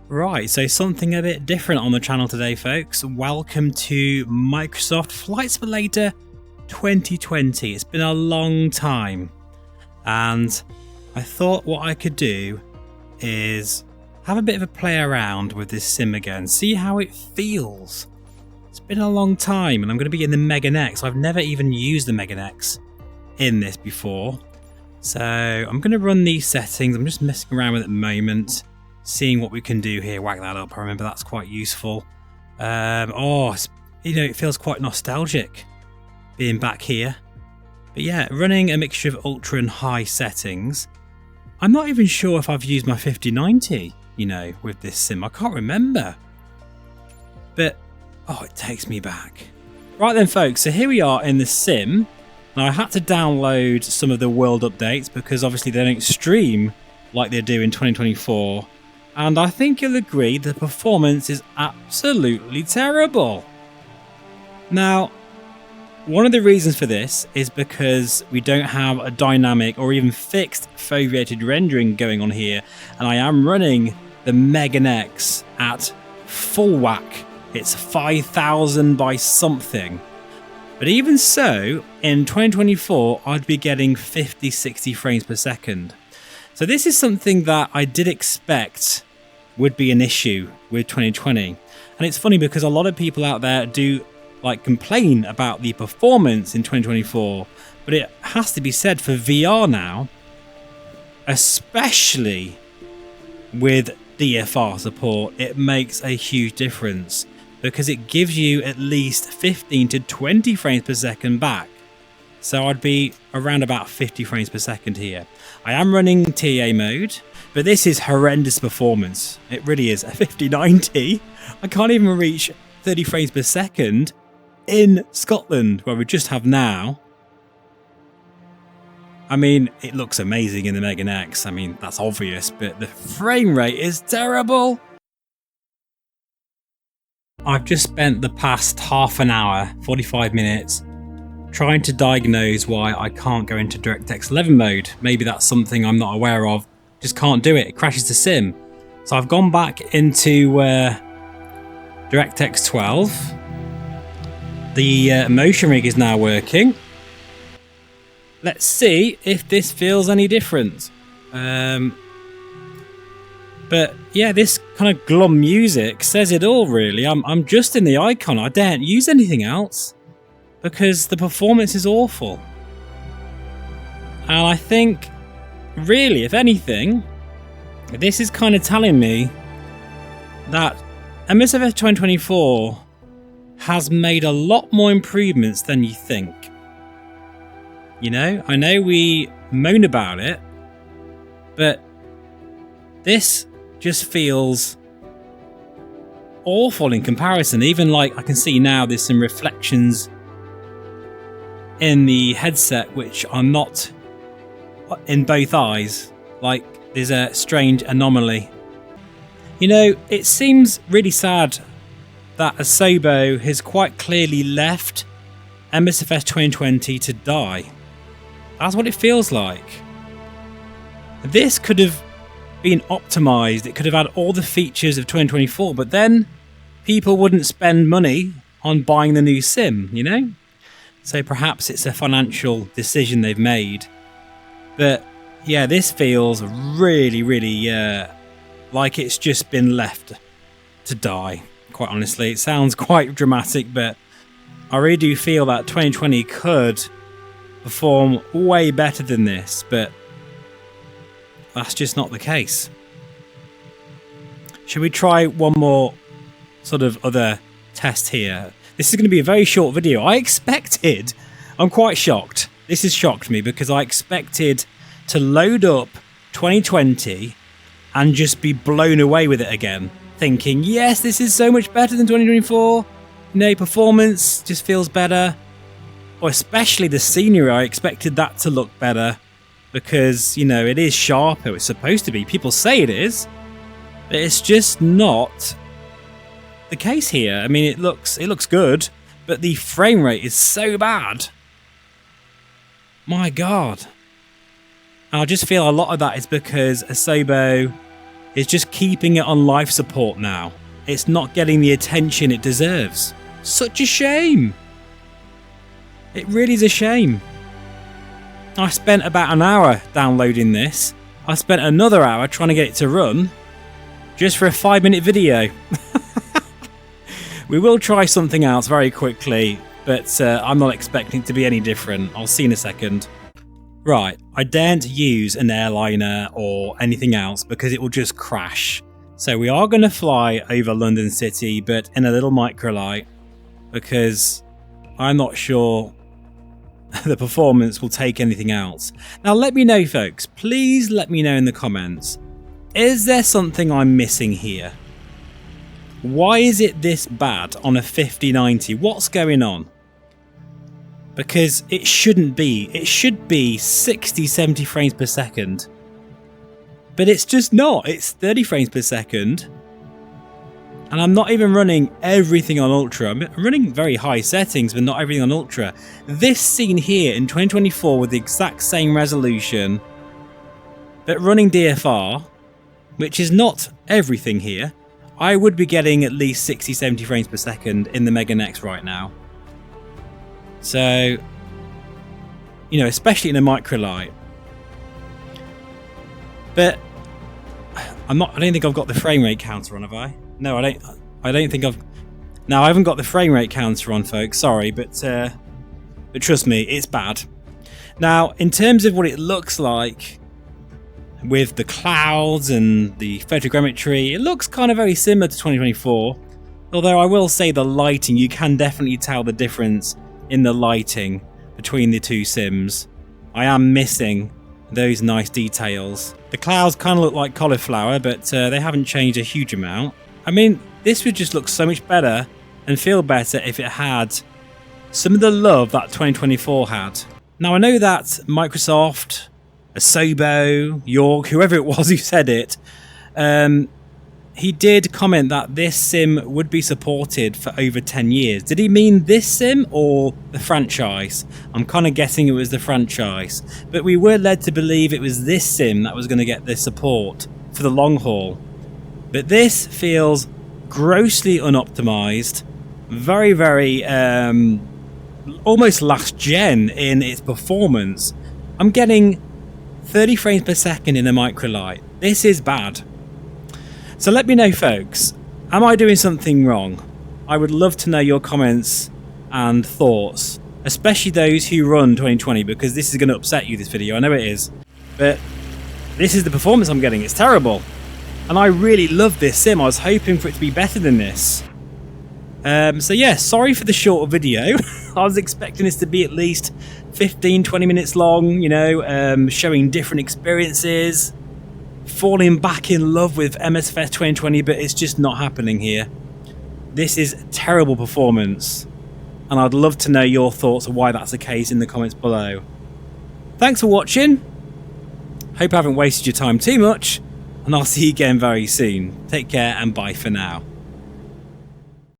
Right, so something a bit different on the channel today, folks. Welcome to Microsoft Flight Simulator 2020. It's been a long time, and I thought what I could do is have a bit of a play around with this sim again, see how it feels. It's been a long time, and I'm going to be in the Mega Next. I've never even used the Mega Next in this before, so I'm going to run these settings. I'm just messing around with it at the moment, seeing what we can do here. Whack that up. I remember that's quite useful. It feels quite nostalgic being back here. But yeah, running a mixture of ultra and high settings. I'm not even sure if I've used my 5090, with this sim. I can't remember. But, it takes me back. Right then, folks, so here we are in the sim. Now, I had to download some of the world updates because obviously they don't stream like they do in 2024. And I think you'll agree the performance is absolutely terrible. Now, one of the reasons for this is because we don't have a dynamic or even fixed foveated rendering going on here, and I am running the Mega Next at full whack. It's 5000 by something. But even so, in 2024, I'd be getting 50-60 frames per second. So this is something that I did expect would be an issue with 2020. And it's funny because a lot of people out there do complain about the performance in 2024, but it has to be said for VR now, especially with DFR support, it makes a huge difference because it gives you at least 15 to 20 frames per second back. So I'd be around about 50 frames per second here. I am running TA mode, but this is horrendous performance. It really is. A 5090, I can't even reach 30 frames per second in Scotland, where we just have now. I mean, it looks amazing in the Mega Next. I mean, that's obvious, but the frame rate is terrible. I've just spent the past half an hour, 45 minutes, trying to diagnose why I can't go into DirectX 11 mode. Maybe that's something I'm not aware of. Just can't do it. It crashes the sim. So I've gone back into DirectX 12. The motion rig is now working. Let's see if this feels any different. But yeah, this kind of glum music says it all, really. I'm just in the icon. I daren't use anything else because the performance is awful. And I think, really, if anything, this is kind of telling me that MSFS 2024 has made a lot more improvements than you think. I know we moan about it, but this just feels awful in comparison. Even I can see now there's some reflections in the headset which are not in both eyes. There's a strange anomaly. It seems really sad that Asobo has quite clearly left MSFS 2020 to die. That's what it feels like. This could have been optimized. It could have had all the features of 2024, but then people wouldn't spend money on buying the new sim, So perhaps it's a financial decision they've made. But yeah, this feels really, really like it's just been left to die. Quite honestly, it sounds quite dramatic, but I really do feel that 2020 could perform way better than this, but that's just not the case. Should we try one more sort of other test here? This is going to be a very short video. I'm quite shocked. This has shocked me because I expected to load up 2020 and just be blown away with it again, thinking, yes, this is so much better than 2024. Performance just feels better. Or especially the scenery, I expected that to look better because, it is sharper. It's supposed to be. People say it is, but it's just not the case here. I mean, it looks good, but the frame rate is so bad. My God. And I just feel a lot of that is because Asobo is just keeping it on life support now. It's not getting the attention it deserves. Such a shame. It really is a shame. I spent about an hour downloading this. I spent another hour trying to get it to run just for a 5-minute video. We will try something else very quickly, but I'm not expecting it to be any different. I'll see in a second. Right, I daren't use an airliner or anything else because it will just crash. So we are going to fly over London City, but in a little microlight, because I'm not sure the performance will take anything else. Now let me know, folks. Please let me know in the comments. Is there something I'm missing here? Why is it this bad on a 5090? What's going on? Because it shouldn't be. It should be 60, 70 frames per second. But it's just not. It's 30 frames per second. And I'm not even running everything on Ultra. I'm running very high settings, but not everything on Ultra. This scene here in 2024 with the exact same resolution, but running DFR, which is not everything here, I would be getting at least 60, 70 frames per second in the Mega Next right now. So, you know, especially in a microlight. But I don't think I've got the frame rate counter on, have I? No, I don't think I've... No, I haven't got the frame rate counter on, folks. Sorry, but trust me, it's bad. Now, in terms of what it looks like with the clouds and the photogrammetry, it looks kind of very similar to 2024. Although I will say the lighting, you can definitely tell the difference in the lighting between the two sims. I am missing those nice details. The clouds kind of look like cauliflower, but they haven't changed a huge amount. I mean, this would just look so much better and feel better if it had some of the love that 2024 had. Now, I know that Microsoft, Asobo, York, whoever it was who said it, he did comment that this sim would be supported for over 10 years. Did he mean this sim or the franchise? I'm kind of guessing it was the franchise. But we were led to believe it was this sim that was going to get this support for the long haul. But this feels grossly unoptimized, very, very almost last gen in its performance. I'm getting 30 frames per second in a microlight. This is bad. So let me know, folks, am I doing something wrong? I would love to know your comments and thoughts, especially those who run 2020, because this is going to upset you, this video. I know it is. But this is the performance I'm getting. It's terrible. And I really love this sim. I was hoping for it to be better than this. So yeah, sorry for the shorter video. I was expecting this to be at least 15, 20 minutes long, you know, showing different experiences, falling back in love with MSFS 2020, but it's just not happening here. This is terrible performance, and I'd love to know your thoughts on why that's the case in the comments below. Thanks for watching. Hope I haven't wasted your time too much, and I'll see you again very soon. Take care and bye for now.